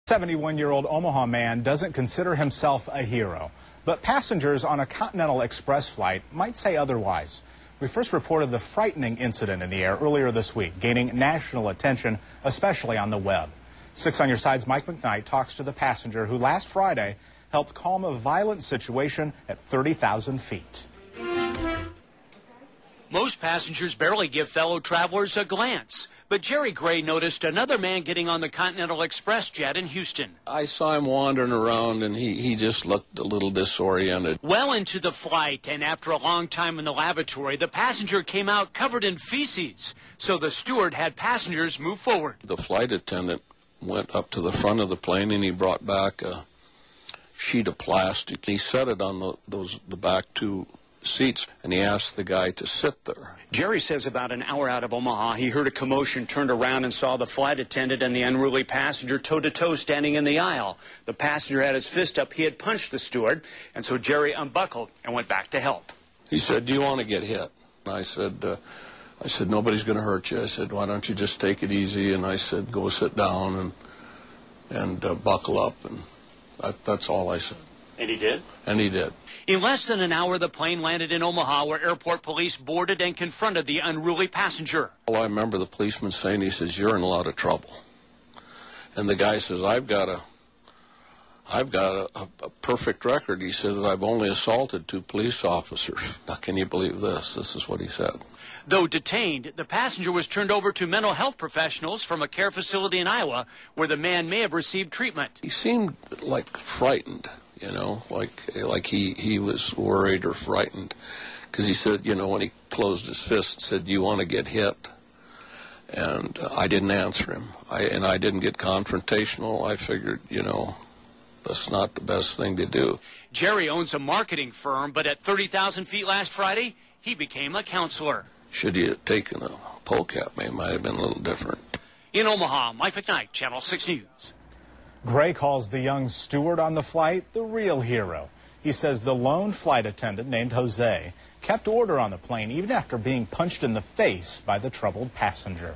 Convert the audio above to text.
71-year-old Omaha man doesn't consider himself a hero, but passengers on a Continental Express flight might say otherwise. We first reported the frightening incident in the air earlier this week, gaining national attention, especially on the web. 6 on Your Side's Mike McKnight talks to the passenger who last Friday helped calm a violent situation at 30,000 feet. Most passengers barely give fellow travelers a glance, but Jerry Gray noticed another man getting on the Continental Express jet in Houston. I saw him wandering around, and he just looked a little disoriented. Well into the flight, and after a long time in the lavatory, the passenger came out covered in feces, so the steward had passengers move forward. The flight attendant went up to the front of the plane, and he brought back a sheet of plastic. He set it on the back two seats, and he asked the guy to sit there. Jerry says about an hour out of Omaha, he heard a commotion, turned around, and saw the flight attendant and the unruly passenger toe-to-toe standing in the aisle. The passenger had his fist up. He had punched the steward, and so Jerry unbuckled and went back to help. He said, "Do you want to get hit?" I said, "Nobody's going to hurt you." I said, "Why don't you just take it easy?" And I said, "Go sit down and buckle up." And that's all I said. And he did? And he did. In less than an hour, the plane landed in Omaha, where airport police boarded and confronted the unruly passenger. Well, I remember the policeman saying, he says, "You're in a lot of trouble." And the guy says, I've got a perfect record." He says, "I've only assaulted 2 police officers." Now, can you believe this? This is what he said. Though detained, the passenger was turned over to mental health professionals from a care facility in Iowa, where the man may have received treatment. He seemed like frightened, you know, like he was worried or frightened, because he said, you know, when he closed his fist, said, "Do you want to get hit?" And I didn't answer him. I didn't get confrontational. I figured, you know, that's not the best thing to do. Jerry owns a marketing firm, but at 30,000 feet last Friday, he became a counselor. Should he have taken a poke at me, it might have been a little different. In Omaha, Mike McKnight, Channel 6 News. Gray calls the young steward on the flight the real hero. He says the lone flight attendant, named Jose, kept order on the plane even after being punched in the face by the troubled passenger.